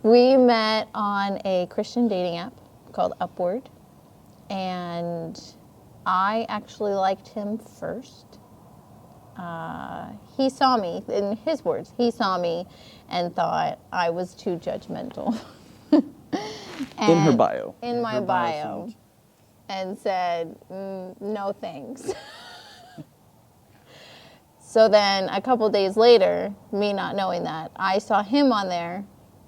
We met on a Christian dating app called Upward, and I actually liked him first. He saw me, in his words, he saw me and thought I was too judgmental. In her bio. In my bio. And said, no thanks. So then a couple days later, me not knowing that, I saw him on there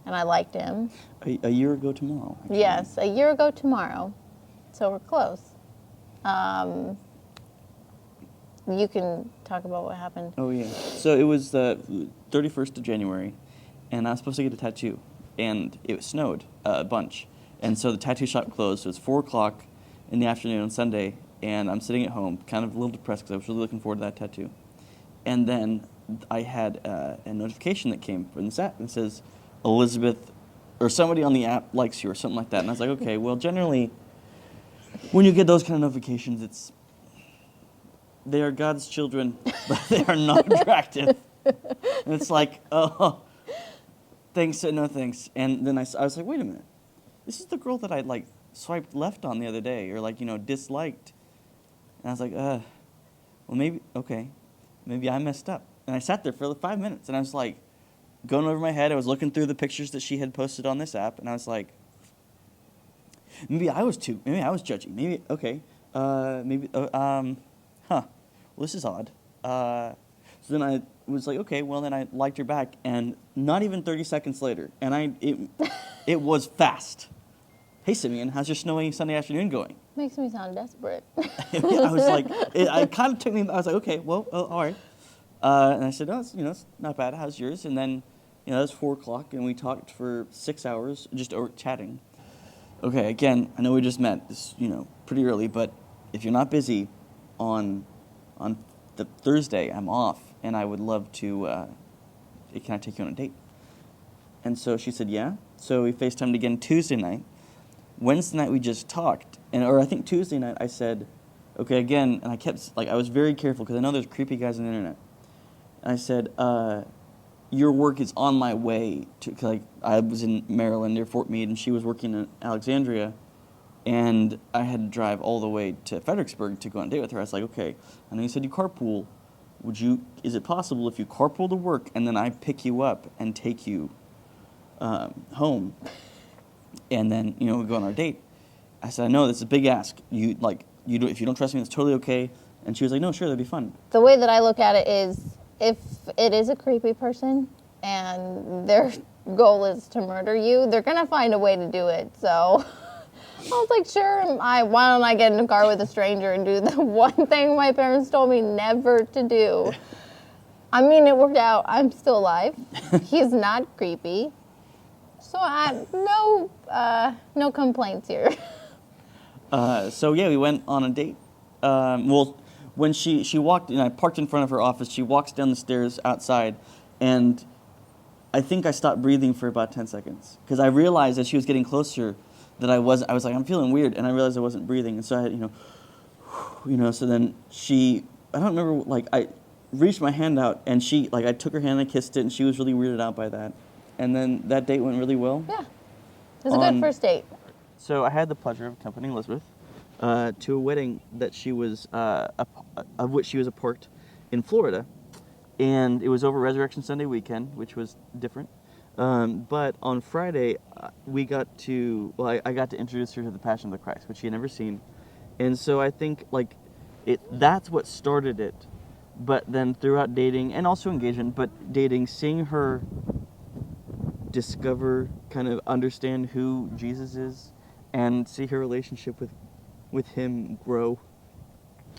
and I liked him. A year ago tomorrow. Actually. Yes, a year ago tomorrow. So we're close. You can talk about what happened. Oh, yeah. So it was the 31st of January, and I was supposed to get a tattoo, and it snowed a bunch. And so the tattoo shop closed. So it was 4 o'clock in the afternoon on Sunday, and I'm sitting at home, kind of a little depressed because I was really looking forward to that tattoo. And then I had a notification that came from this app and says, Elizabeth, or somebody on the app likes you, or something like that. And I was like, okay, well, generally, when you get those kind of notifications, they are God's children, but they are not attractive. And it's like, oh, thanks, no thanks. And then I was like, wait a minute. This is the girl that I, swiped left on the other day, or, disliked. And I was like, well, maybe I messed up. And I sat there for 5 minutes, and I was, going over my head. I was looking through the pictures that she had posted on this app, and I was like, maybe I was judgy. Maybe, okay, well, this is odd. So then I was like, okay, well, then I liked her back, and not even 30 seconds later, and it was fast. Hey, Simeon, how's your snowy Sunday afternoon going? Makes me sound desperate. Yeah, I was like, it kind of took me, I was like, okay, well, all right. And I said, it's not bad. How's yours? And then, it was 4 o'clock, and we talked for 6 hours, just chatting. Okay, again, I know we just met, this, pretty early, but if you're not busy on the Thursday, I'm off, and I would love to, can I take you on a date? And so she said, yeah. So we FaceTimed again Tuesday night. Wednesday night we just talked, or I think Tuesday night I said, okay, again, and I kept, I was very careful because I know there's creepy guys on the internet. And I said, your work is on my way to, cause I was in Maryland near Fort Meade, and she was working in Alexandria, and I had to drive all the way to Fredericksburg to go on a date with her. I was like, okay, I know you said you carpool. Is it possible if you carpool to work and then I pick you up and take you home, and then, we go on our date? I said, I know, this is a big ask. If you don't trust me, that's totally okay. And she was like, no, sure, that'd be fun. The way that I look at it is, if it is a creepy person and their goal is to murder you, they're going to find a way to do it. So I was like, sure, why don't I get in a car with a stranger and do the one thing my parents told me never to do? I mean, it worked out. I'm still alive. He's not creepy. So no complaints here. So yeah, we went on a date. When she walked, and I parked in front of her office, she walks down the stairs outside, and I think I stopped breathing for about 10 seconds. Because I realized as she was getting closer that I was like, I'm feeling weird, and I realized I wasn't breathing. And so I had, so then I don't remember, I reached my hand out, and I took her hand and kissed it, and she was really weirded out by that. And then that date went really well. Yeah. It was a good first date. So I had the pleasure of accompanying Elizabeth to a wedding that she was, of which she was a part in Florida. And it was over Resurrection Sunday weekend, which was different. But on Friday, I got to introduce her to the Passion of the Christ, which she had never seen. And so I think, that's what started it. But then throughout dating, and also engagement, but dating, seeing her discover, kind of understand who Jesus is, and see her relationship with him grow,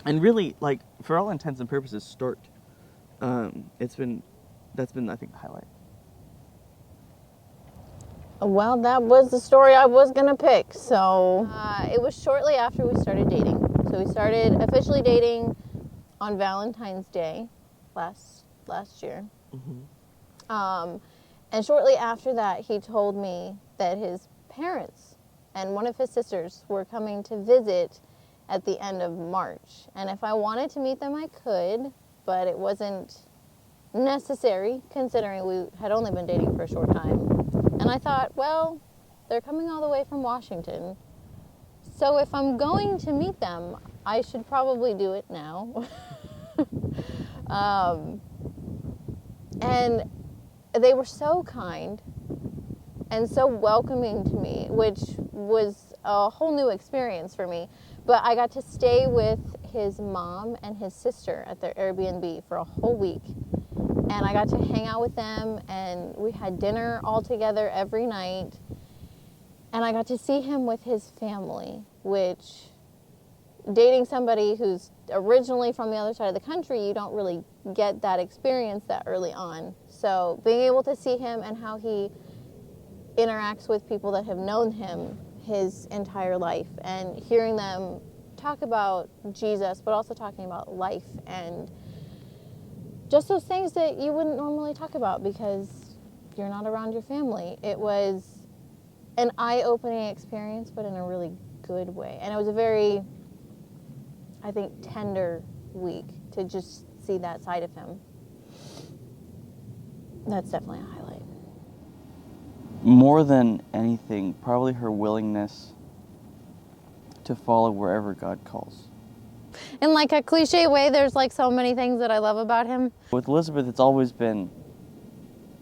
and really, for all intents and purposes, start. That's been, I think, the highlight. Well, that was the story I was going to pick. So it was shortly after we started dating. So we started officially dating on Valentine's Day last year. Mm-hmm. And shortly after that, he told me that his parents and one of his sisters were coming to visit at the end of March. And if I wanted to meet them, I could, but it wasn't necessary, considering we had only been dating for a short time. And I thought, well, they're coming all the way from Washington. So if I'm going to meet them, I should probably do it now. And they were so kind and so welcoming to me, which was a whole new experience for me. But I got to stay with his mom and his sister at their Airbnb for a whole week. And I got to hang out with them, and we had dinner all together every night. And I got to see him with his family, which, dating somebody who's originally from the other side of the country, you don't really get that experience that early on. So being able to see him and how he interacts with people that have known him his entire life, and hearing them talk about Jesus, but also talking about life and just those things that you wouldn't normally talk about because you're not around your family. It was an eye-opening experience, but in a really good way. And it was a very, I think, tender week to just see that side of him. That's definitely a highlight. More than anything, probably her willingness to follow wherever God calls. In like a cliche way, there's like so many things that I love about him. With Elizabeth, it's always been,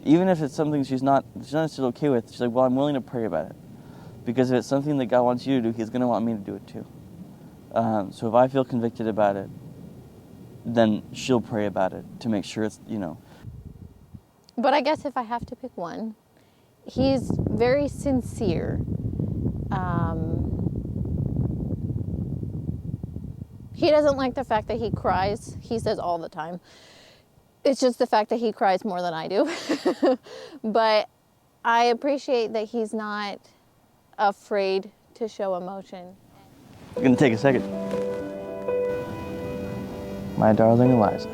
even if it's something she's not necessarily okay with, she's like, well, I'm willing to pray about it. Because if it's something that God wants you to do, He's going to want me to do it too. So if I feel convicted about it, then she'll pray about it to make sure it's, But I guess if I have to pick one, he's very sincere. He doesn't like the fact that he cries. He says all the time. It's just the fact that he cries more than I do. But I appreciate that he's not afraid to show emotion. I'm going to take a second. My darling Eliza,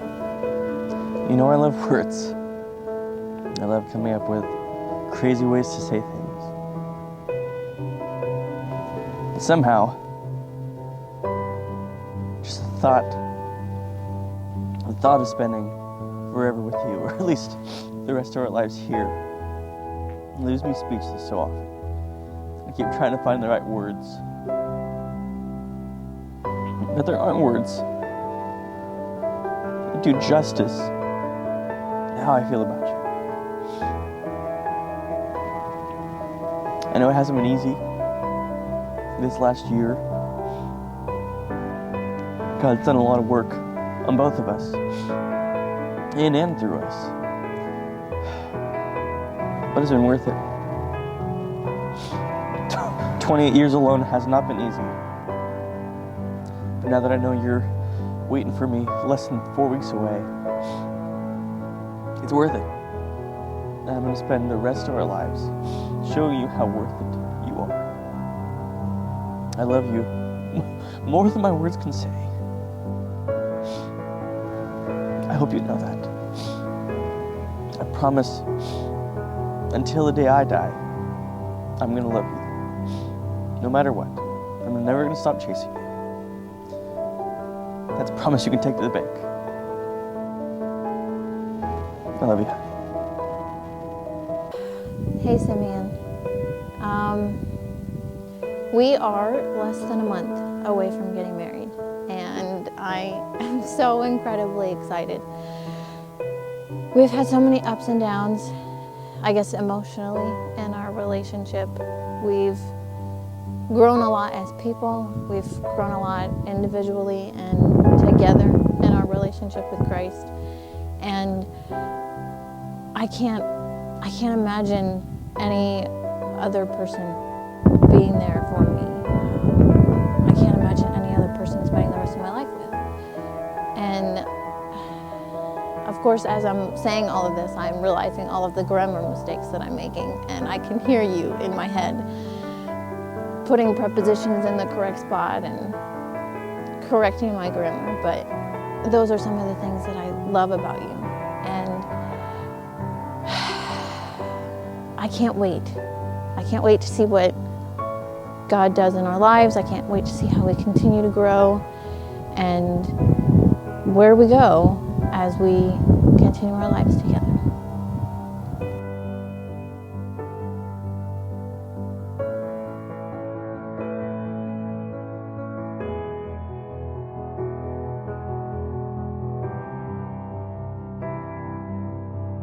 I love words. I love coming up with crazy ways to say things. But somehow, just the thought of spending forever with you, or at least the rest of our lives here, leaves me speechless so often. I keep trying to find the right words, but there aren't words that do justice to how I feel about you. I know it hasn't been easy this last year. God's done a lot of work on both of us, in and through us. But it's been worth it. 28 years alone has not been easy. But now that I know you're waiting for me less than 4 weeks away, it's worth it. And I'm going to spend the rest of our lives showing you how worth it you are. I love you more than my words can say. I hope you know that. I promise, until the day I die, I'm going to love you. No matter what. I'm never going to stop chasing you. That's a promise you can take to the bank. I love you. Hey, Simeon. We are less than a month away from getting married, and I am so incredibly excited. We've had so many ups and downs, I guess emotionally, in our relationship. We've grown a lot as people. We've grown a lot individually and together in our relationship with Christ. And I can't imagine any other person being there for me. I can't imagine any other person spending the rest of my life with. And of course, as I'm saying all of this, I'm realizing all of the grammar mistakes that I'm making, and I can hear you in my head putting prepositions in the correct spot and correcting my grammar. But those are some of the things that I love about you. And I can't wait. I can't wait to see what God does in our lives. I can't wait to see how we continue to grow and where we go as we continue our lives together.